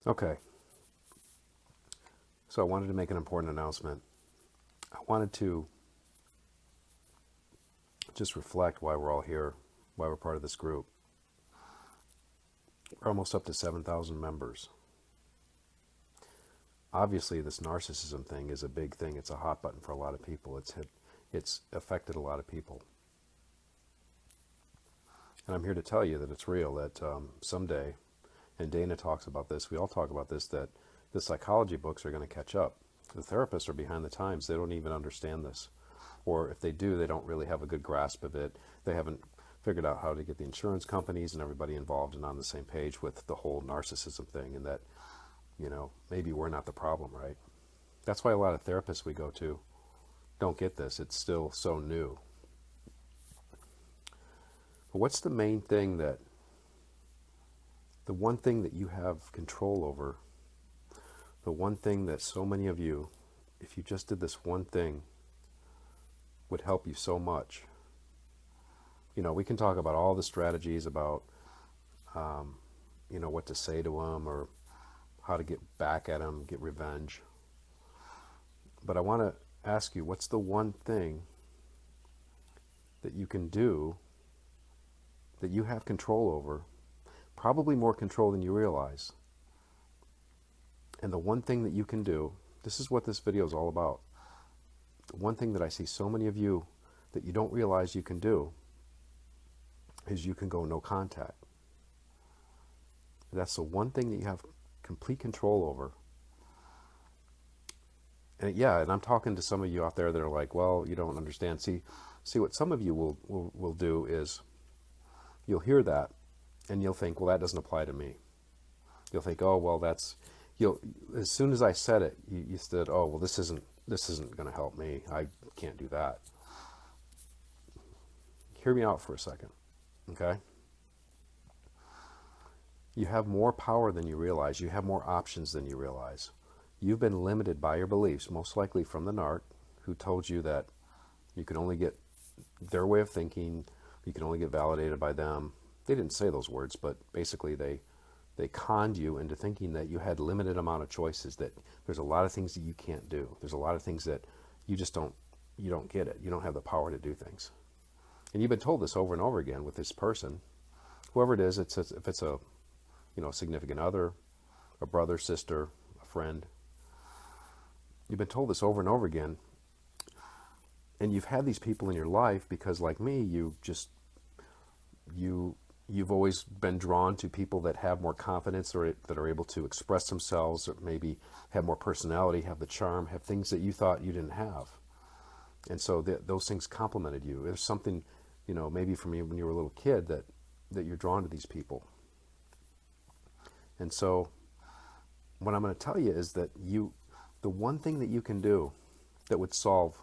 Okay, so I wanted to make an important announcement. I wanted to just reflect why we're all here, why we're part of this group. We're almost up to 7,000 members. Obviously, this narcissism thing is a big thing. It's a hot button for a lot of people. It's affected a lot of people. And I'm here to tell you that it's real, that someday, and Dana talks about this, we all talk about this, that the psychology books are going to catch up. The therapists are behind the times. They don't even understand this. Or if they do, they don't really have a good grasp of it. They haven't figured out how to get the insurance companies and everybody involved and on the same page with the whole narcissism thing, and that, maybe we're not the problem, right? That's why a lot of therapists we go to don't get this. It's still so new. But what's the main thing the one thing that you have control over, the one thing that so many of you, if you just did this one thing, would help you so much? We can talk about all the strategies about, what to say to them or how to get back at them, get revenge. But I want to ask you, what's the one thing that you can do that you have control over, probably more control than you realize? And the one thing that you can do, this is what this video is all about. The one thing that I see so many of you that you don't realize you can do is you can go no contact. That's the one thing that you have complete control over. And and I'm talking to some of you out there that are like, well, you don't understand. See what some of you will do is you'll hear that and you'll think, well, that doesn't apply to me. You'll think, oh, well, as soon as I said it, you said, oh, well, this isn't going to help me. I can't do that. Hear me out for a second, okay? You have more power than you realize. You have more options than you realize. You've been limited by your beliefs, most likely from the narc, who told you that you can only get their way of thinking, you can only get validated by them. They didn't say those words, but basically they conned you into thinking that you had limited amount of choices, that there's a lot of things that you can't do. There's a lot of things that you just don't get it. You don't have the power to do things. And you've been told this over and over again with this person, whoever it is. If it's a significant other, a brother, sister, a friend. You've been told this over and over again. And you've had these people in your life because, like me, you've always been drawn to people that have more confidence, or that are able to express themselves, or maybe have more personality, have the charm, have things that you thought you didn't have. And so those things complemented you. There's something, maybe from you when you were a little kid that you're drawn to these people. And so what I'm going to tell you is that the one thing that you can do that would solve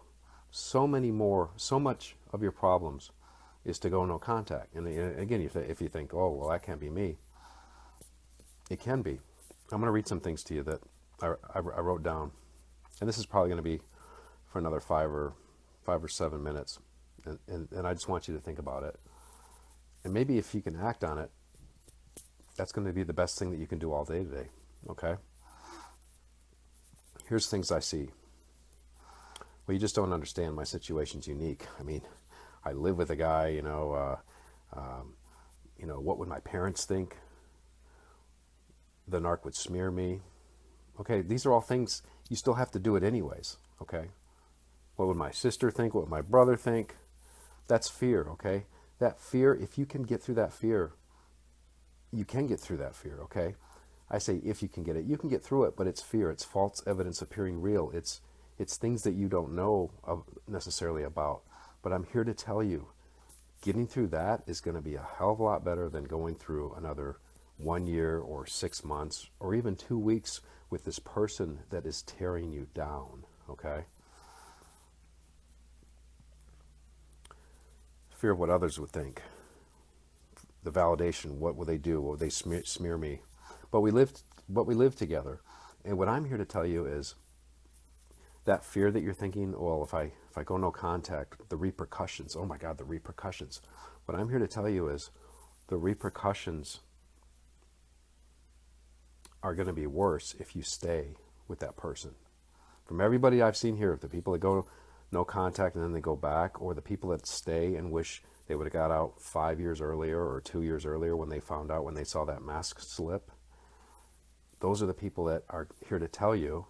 so much of your problems is to go no contact. And again, if you think, oh, well, that can't be me, it can be. I'm going to read some things to you that I wrote down. And this is probably going to be for another 5 or 7 minutes. And I just want you to think about it. And maybe if you can act on it, that's going to be the best thing that you can do all day today, okay? Here's things I see. Well, you just don't understand. My situation's unique. I mean, I live with a guy, what would my parents think? The narc would smear me. Okay, these are all things, you still have to do it anyways, okay? What would my sister think? What would my brother think? That's fear, okay? That fear, if you can get through that fear, you can get through that fear, okay? I say if you can get it. You can get through it, but it's fear. It's false evidence appearing real. It's things that you don't know necessarily about. But I'm here to tell you, getting through that is going to be a hell of a lot better than going through another 1 year or 6 months or even 2 weeks with this person that is tearing you down, okay? Fear of what others would think. The validation, what will they do? Will they smear me? But we live together. And what I'm here to tell you is that fear that you're thinking, well, if I go no contact, the repercussions, oh my God, the repercussions. What I'm here to tell you is the repercussions are going to be worse if you stay with that person. From everybody I've seen here, the people that go no contact and then they go back, or the people that stay and wish they would have got out 5 years earlier or 2 years earlier when they found out, when they saw that mask slip, those are the people that are here to tell you,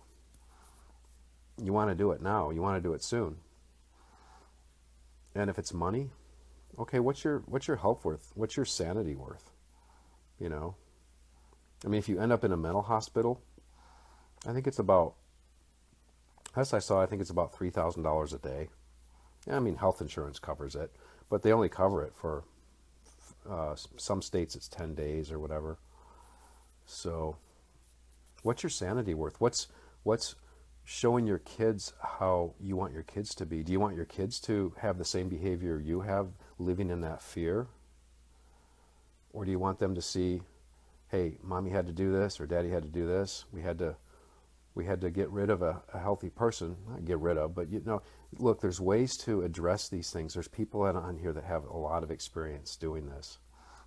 you want to do it now, you want to do it soon. And if it's money, okay, what's your health worth? What's your sanity worth? You know, I mean, if you end up in a mental hospital, I think it's about, as I saw, I think it's about $3,000 a day. Yeah, I mean, health insurance covers it, but they only cover it for some states it's 10 days or whatever. So what's your sanity worth? What's showing your kids how you want your kids to be? Do you want your kids to have the same behavior you have, living in that fear? Or do you want them to see, hey, mommy had to do this or daddy had to do this. We had to get rid of a healthy person. Not get rid of, but you know, look, there's ways to address these things. There's people on here that have a lot of experience doing this.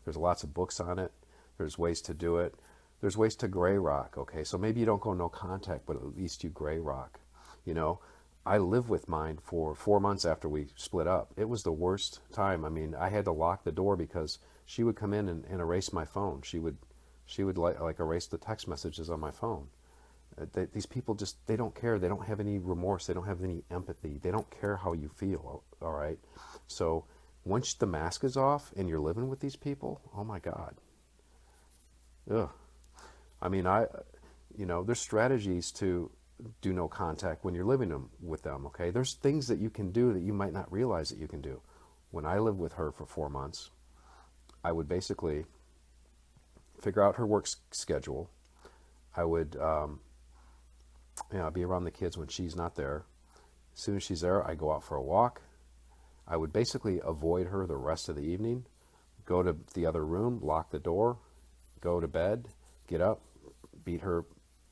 There's lots of books on it. There's ways to do it. There's ways to gray rock, okay? So maybe you don't go no contact, but at least you gray rock. You know, I lived with mine for 4 months after we split up. It was the worst time. I mean, I had to lock the door because she would come in and erase my phone. She would like erase the text messages on my phone. These people just, they don't care. They don't have any remorse. They don't have any empathy. They don't care how you feel, all right? So once the mask is off and you're living with these people, oh my God. Ugh. I mean, there's strategies to do no contact when you're living with them, okay? There's things that you can do that you might not realize that you can do. When I lived with her for 4 months, I would basically figure out her work schedule. I would be around the kids when she's not there. As soon as she's there, I go out for a walk. I would basically avoid her the rest of the evening, go to the other room, lock the door, go to bed, get up, beat her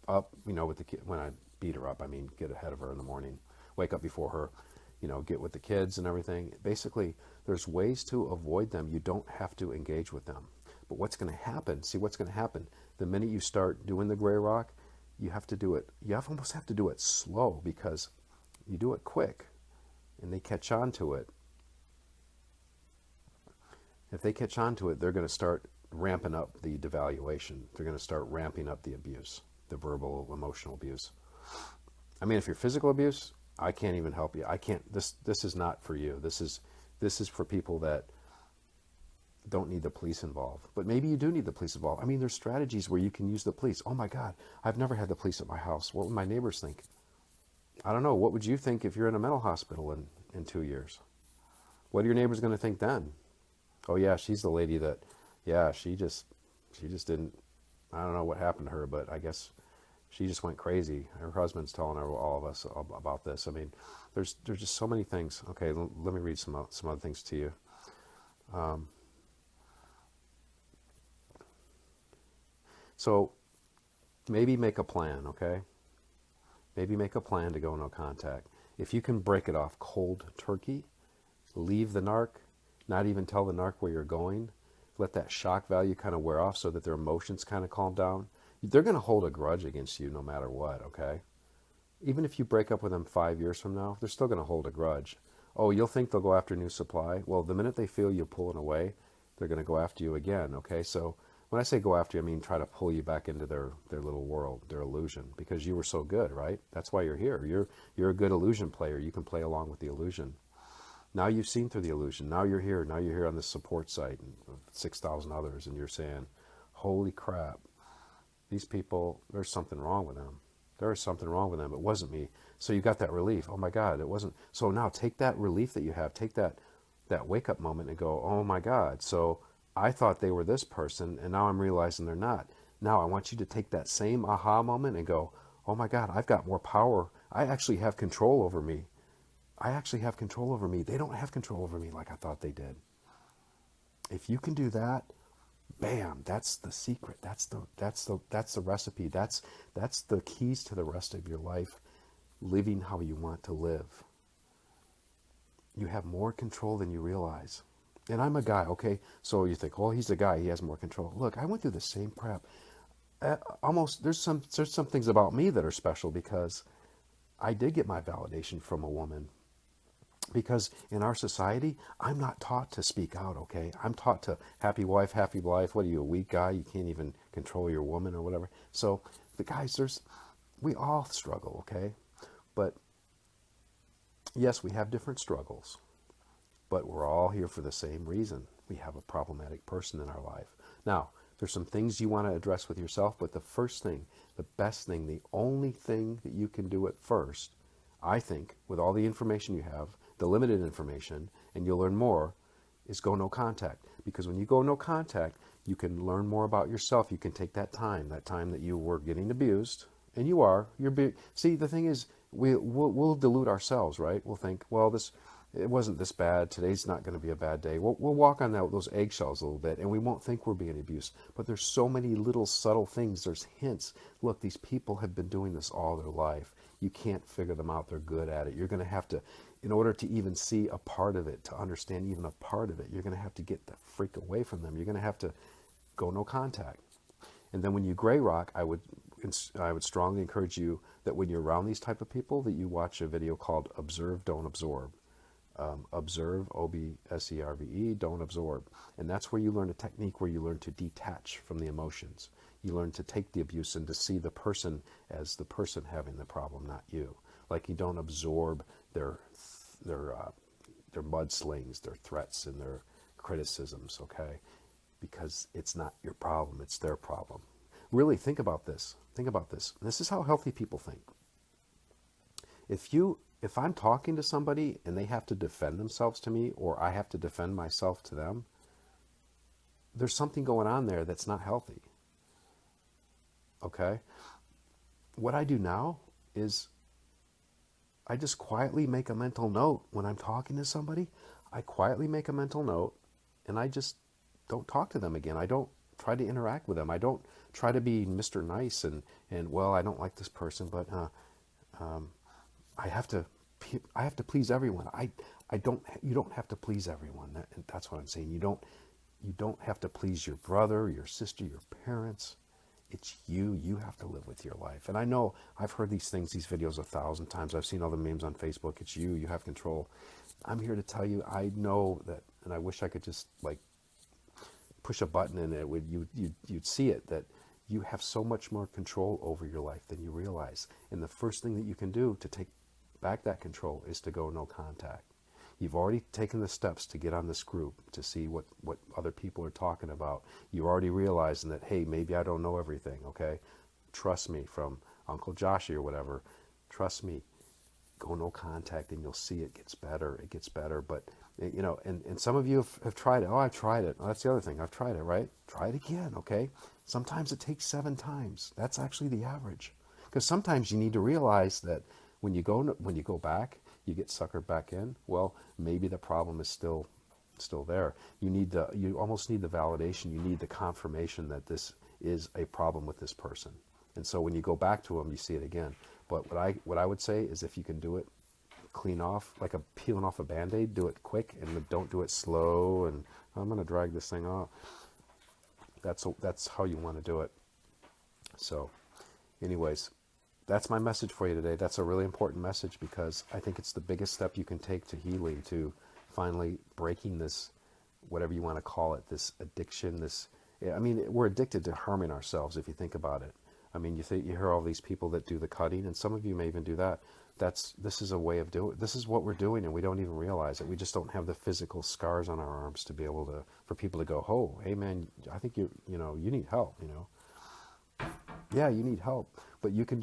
up, with the kid. When I beat her up, I mean get ahead of her in the morning, wake up before her, get with the kids and everything. Basically, there's ways to avoid them. You don't have to engage with them. But what's going to happen, the minute you start doing the gray rock, you have to do it, almost have to do it slow, because you do it quick and they catch on to it. If they catch on to it, they're going to start ramping up the devaluation. They're going to start ramping up the abuse, the verbal, emotional abuse. I mean, if you're physical abuse, I can't even help you. I can't, this is not for you. This is for people that don't need the police involved. But maybe you do need the police involved. I mean, there's strategies where you can use the police. Oh my God, I've never had the police at my house. What would my neighbors think? I don't know. What would you think if you're in a mental hospital in 2 years? What are your neighbors going to think then? Oh yeah, she's the lady that, yeah, she just didn't, I don't know what happened to her, but I guess she just went crazy. Her husband's telling her, all of us about this. I mean, there's just so many things. Okay, let me read some other things to you. So maybe make a plan, okay? Maybe make a plan to go no contact. If you can break it off cold turkey, leave the narc, not even tell the narc where you're going, let that shock value kind of wear off so that their emotions kind of calm down. They're going to hold a grudge against you no matter what, okay? Even if you break up with them 5 years from now, they're still going to hold a grudge. Oh, you'll think they'll go after New Supply? Well, the minute they feel you pulling away, they're going to go after you again, okay? So when I say go after you, I mean try to pull you back into their little world, their illusion, because you were so good, right? That's why you're here. You're a good illusion player. You can play along with the illusion. Now you've seen through the illusion. Now you're here. Now you're here on this support site, and 6,000 others, and you're saying, holy crap, these people, there's something wrong with them. There is something wrong with them. It wasn't me. So you got that relief. Oh my God, it wasn't. So now take that relief that you have, take that wake-up moment and go, oh my God, so I thought they were this person, and now I'm realizing they're not. Now I want you to take that same aha moment and go, oh my God, I've got more power. I actually have control over me. I actually have control over me. They don't have control over me like I thought they did. If you can do that, bam, that's the secret. That's the recipe. That's the keys to the rest of your life, living how you want to live. You have more control than you realize. And I'm a guy, okay? So you think, well, he's a guy, he has more control. Look, I went through the same crap. almost there's some things about me that are special because I did get my validation from a woman. Because in our society, I'm not taught to speak out, okay? I'm taught to happy wife, happy life. What are you, a weak guy? You can't even control your woman or whatever. So the guys, we all struggle, okay? But yes, we have different struggles, but we're all here for the same reason. We have a problematic person in our life. Now, there's some things you want to address with yourself, but the first thing, the best thing, the only thing that you can do at first, I think, with all the information you have, the limited information, and you'll learn more, is go no contact. Because when you go no contact, you can learn more about yourself. You can take that time that you were getting abused, and you are. See, the thing is, we'll delude ourselves, right? We'll think, well, it wasn't this bad. Today's not going to be a bad day. We'll walk on those eggshells a little bit, and we won't think we're being abused. But there's so many little subtle things. There's hints. Look, these people have been doing this all their life. You can't figure them out. They're good at it. You're going to have to, in order to even see a part of it, to understand even a part of it, you're going to have to get the freak away from them. You're going to have to go no contact. And then when you gray rock, I would strongly encourage you that when you're around these type of people, that you watch a video called Observe, Don't Absorb. Observe, O-B-S-E-R-V-E, don't absorb. And that's where you learn a technique where you learn to detach from the emotions. You learn to take the abuse and to see the person as the person having the problem, not you. Like you don't absorb their mudslings, their threats, and their criticisms, okay? Because it's not your problem, it's their problem. Really think about this. Think about this. This is how healthy people think. If I'm talking to somebody and they have to defend themselves to me, or I have to defend myself to them, there's something going on there that's not healthy. Okay? What I do now is I just quietly make a mental note when I'm talking to somebody. I quietly make a mental note and I just don't talk to them again. I don't try to interact with them. I don't try to be Mr. Nice and well, I don't like this person, but I have to please everyone. You don't have to please everyone. That's what I'm saying. You don't have to please your brother, your sister, your parents. It's you. You have to live with your life. And I know I've heard these videos 1,000 times. I've seen all the memes on Facebook. It's you. You have control. I'm here to tell you, I know that, and I wish I could just like push a button and you'd see it, that you have so much more control over your life than you realize. And the first thing that you can do to take back that control is to go no contact. You've already taken the steps to get on this group, to see what other people are talking about. You're already realizing that, hey, maybe I don't know everything, okay? Trust me, from Uncle Joshy or whatever. Trust me. Go no contact and you'll see it gets better. It gets better. But, you know, and some of you have tried it. Oh, I've tried it. Oh, that's the other thing. I've tried it, right? Try it again, okay? Sometimes it takes 7 times. That's actually the average. Because sometimes you need to realize that when you go back, you get suckered back in. Well, maybe the problem is still there. You almost need the validation. You need the confirmation that this is a problem with this person. And so when you go back to them, you see it again. But what I would say is, if you can do it clean off, like peeling off a Band-Aid, do it quick and don't do it slow. And I'm going to drag this thing off. That's how you want to do it. So, anyways. That's my message for you today. That's a really important message because I think it's the biggest step you can take to healing, to finally breaking this, whatever you want to call it, this addiction, we're addicted to harming ourselves if you think about it. I mean, you hear all these people that do the cutting, and some of you may even do that. This is a way of doing it. This is what we're doing, and we don't even realize it. We just don't have the physical scars on our arms to be able to, for people to go, oh, hey man, I think you need help, Yeah, you need help, but you can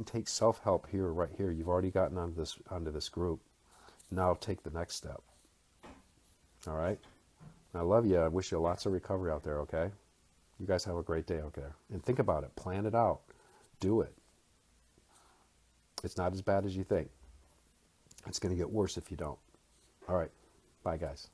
take self-help right here. You've already gotten onto this group. Now take the next step. All right? I love you. I wish you lots of recovery out there, okay? You guys have a great day out there. And think about it. Plan it out. Do it. It's not as bad as you think. It's going to get worse if you don't. All right. Bye, guys.